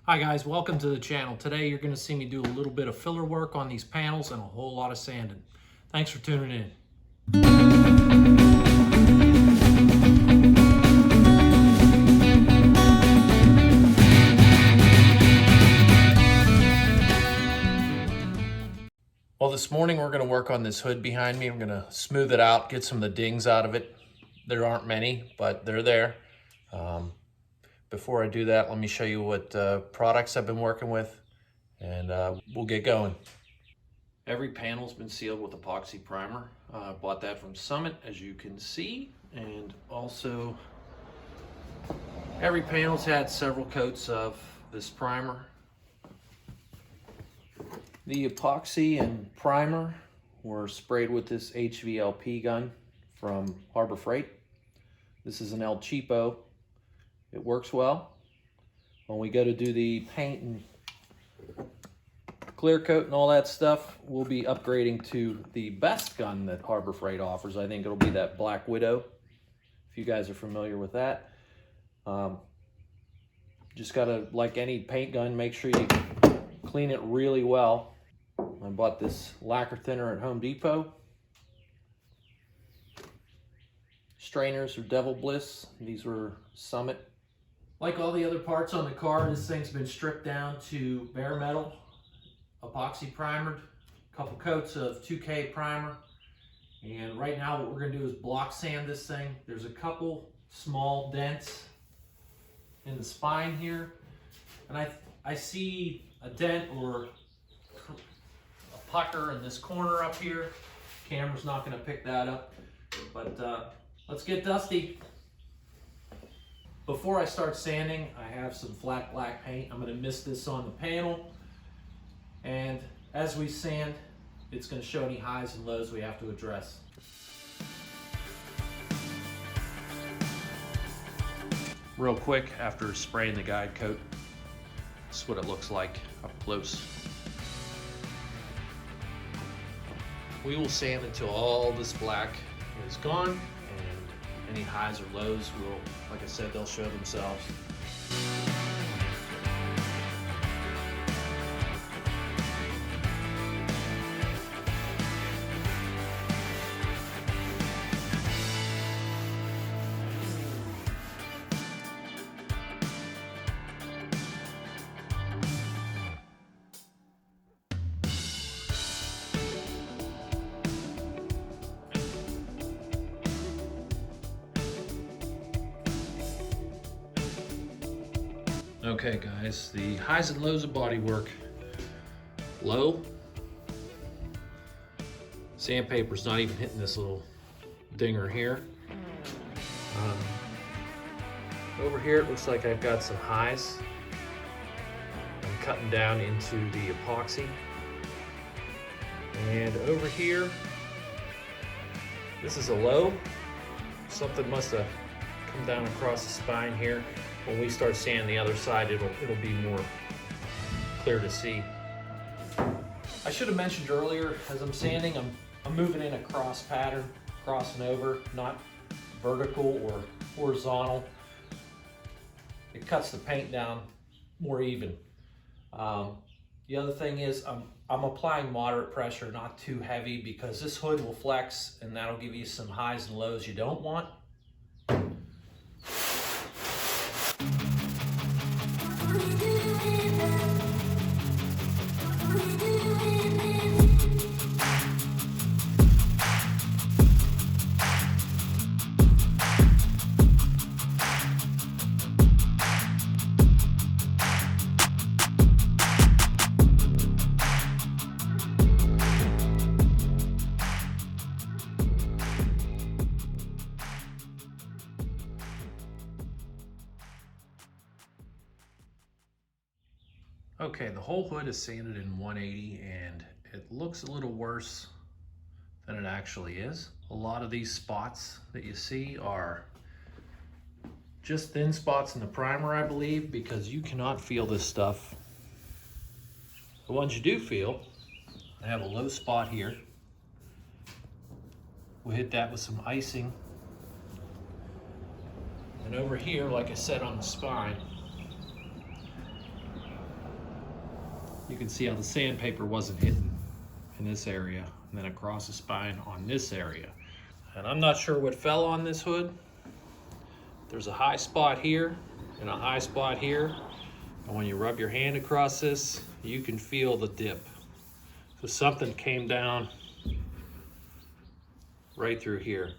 Hi guys, welcome to the channel. Today you're going to see me do a little bit of filler work on these panels and a whole lot of sanding. Thanks for tuning in. Well, this morning we're going to work on this hood behind me. I'm going to smooth it out, get some of the dings out of it. There aren't many, but they're there. Before I do that, let me show you what products I've been working with, and we'll get going. Every panel's been sealed with epoxy primer. I bought that from Summit, as you can see, and also every panel's had several coats of this primer. The epoxy and primer were sprayed with this HVLP gun from Harbor Freight. This is an El Cheapo. It works well. When we go to do the paint and clear coat and all that stuff, we'll be upgrading to the best gun that Harbor Freight offers. I think it'll be that Black Widow, if you guys are familiar with that. Just gotta, like any paint gun, make sure you clean it really well. I bought this lacquer thinner at Home Depot. Strainers are Devil Bliss. These were Summit. Like all the other parts on the car, this thing's been stripped down to bare metal, epoxy primered, a couple coats of 2K primer. And right now what we're gonna do is block sand this thing. There's a couple small dents in the spine here. And I see a dent or a pucker in this corner up here. Camera's not gonna pick that up, but let's get dusty. Before I start sanding, I have some flat black paint. I'm going to mist this on the panel. And as we sand, it's going to show any highs and lows we have to address. Real quick, after spraying the guide coat, this is what it looks like up close. We will sand until all this black is gone. Any highs or lows will, like I said, they'll show themselves. Okay guys, the highs and lows of bodywork. Low, sandpaper's not even hitting this little dinger here. Over here it looks like I've got some highs. I'm cutting down into the epoxy. And over here, this is a low. Something must have come down across the spine here. When we start sanding the other side, it'll be more clear to see. I should have mentioned earlier, as I'm sanding, I'm moving in a cross pattern, crossing over, not vertical or horizontal. It cuts the paint down more even. The other thing is I'm applying moderate pressure, not too heavy, because this hood will flex and that'll give you some highs and lows you don't want. Okay, the whole hood is sanded in 180 and it looks a little worse than it actually is. A lot of these spots that you see are just thin spots in the primer, I believe, because you cannot feel this stuff. The ones you do feel, I have a low spot here. We'll hit that with some icing. And over here, like I said, on the spine, You can see how the sandpaper wasn't hitting in this area and then across the spine on this area. And I'm not sure what fell on this hood. There's a high spot here and a high spot here. And when you rub your hand across this, you can feel the dip. So something came down right through here.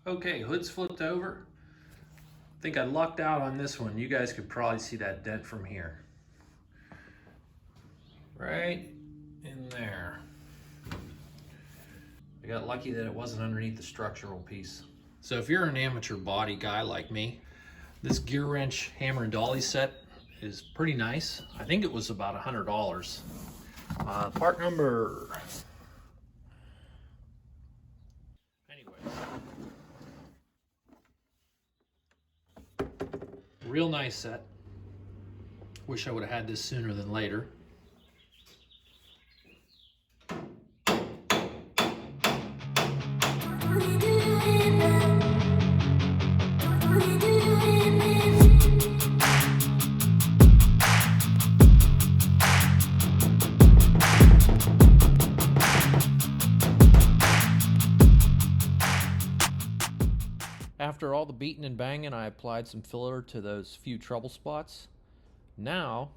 Okay, hood's flipped over. I think I lucked out on this one. You guys could probably see that dent from here. Right in there. I got lucky that it wasn't underneath the structural piece. So if you're an amateur body guy like me, this gear wrench hammer and dolly set is pretty nice. I think it was about $100. Part number... Anyways. Real nice set. Wish I would have had this sooner than later. After all the beating and banging, I applied some filler to those few trouble spots. Now,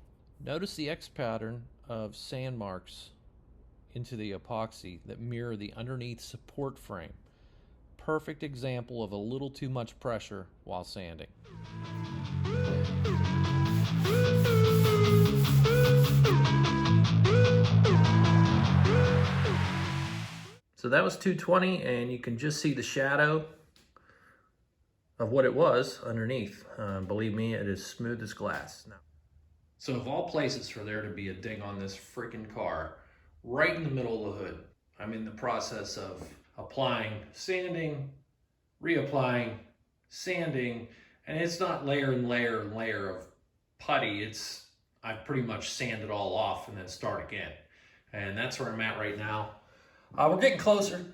notice the X pattern of sand marks into the epoxy that mirror the underneath support frame. Perfect example of a little too much pressure while sanding. So that was 220, and you can just see the shadow of what it was underneath. Believe me, it is smooth as glass. Now, so of all places for there to be a ding on this freaking car, right in the middle of the hood, I'm in the process of applying sanding, reapplying, sanding, and it's not layer and layer and layer of putty. It's, I've pretty much sanded it all off and then start again. And that's where I'm at right now. We're getting closer.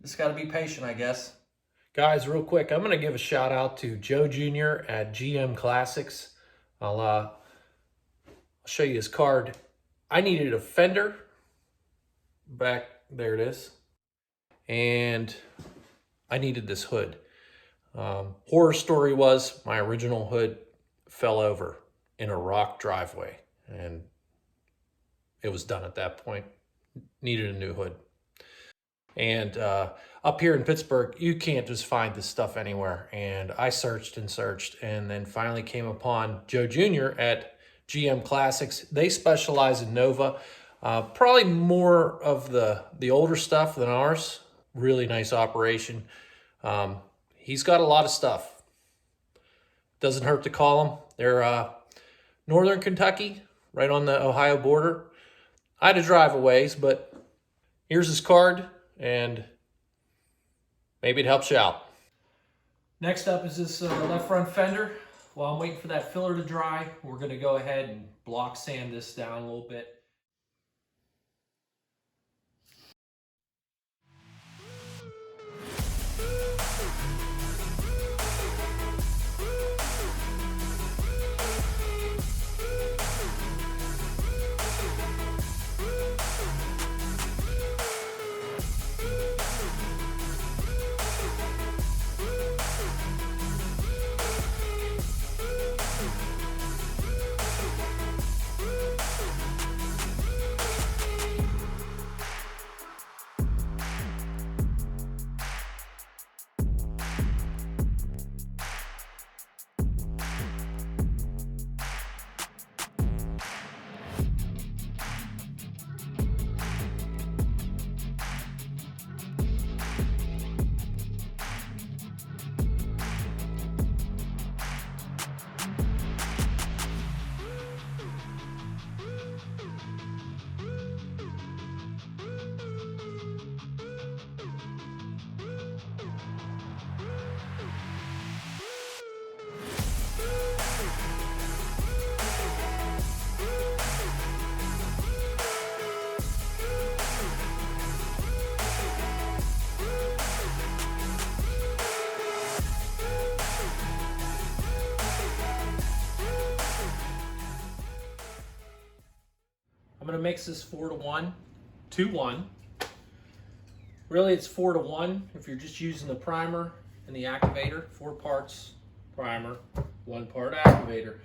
Just gotta be patient, I guess. Guys, real quick, I'm gonna give a shout out to Joe Jr. at GM Classics. I'll show you his card. I needed a fender. Back there it is. And I needed this hood. Horror story was my original hood fell over in a rock driveway, and it was done at that point. Needed a new hood. And up here in Pittsburgh, you can't just find this stuff anywhere. And I searched and searched, and then finally came upon Joe Jr. at GM Classics. They specialize in Nova. Probably more of the older stuff than ours. Really nice operation. He's got a lot of stuff. Doesn't hurt to call them. They're northern Kentucky, right on the Ohio border. I had to drive a ways, but here's his card, and maybe it helps you out. Next up is this left front fender. While I'm waiting for that filler to dry, we're going to go ahead and block sand this down a little bit. I'm gonna mix this 4-to-1, 2-1. Really it's 4-to-1 if you're just using the primer and the activator. 4 parts primer, 1 part activator.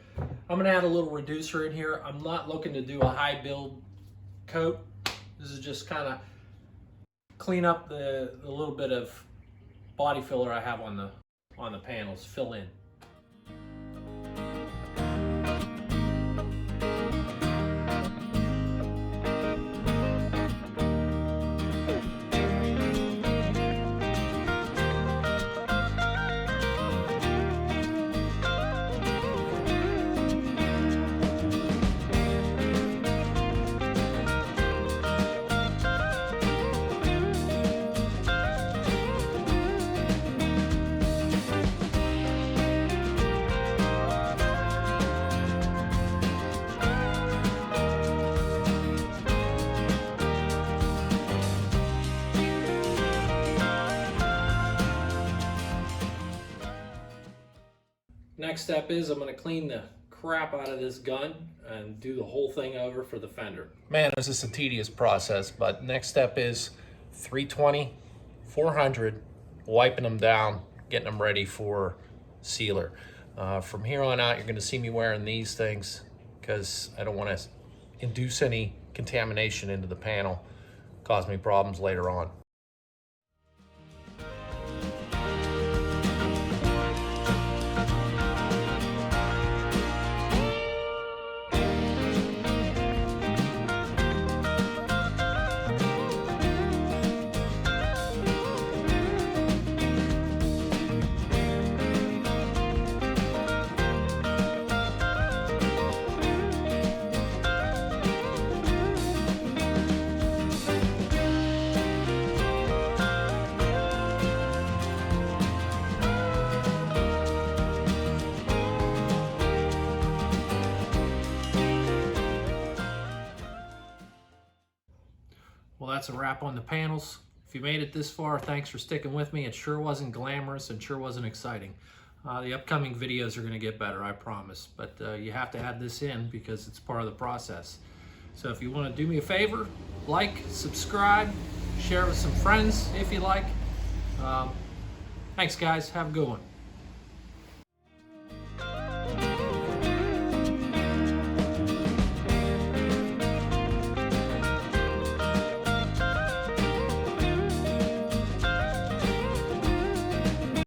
I'm gonna add a little reducer in here. I'm not looking to do a high build coat. This is just kind of clean up the little bit of body filler I have on the panels, fill in. Next step is I'm going to clean the crap out of this gun and do the whole thing over for the fender. Man, this is a tedious process, but next step is 320, 400, wiping them down, getting them ready for sealer. From here on out, you're going to see me wearing these things because I don't want to induce any contamination into the panel, cause me problems later on. Well, that's a wrap on the panels. If you made it this far, thanks for sticking with me. It sure wasn't glamorous and sure wasn't exciting. The upcoming videos are going to get better, I promise. But you have to add this in because it's part of the process. So if you want to do me a favor, like, subscribe, share with some friends if you like. Thanks, guys. Have a good one.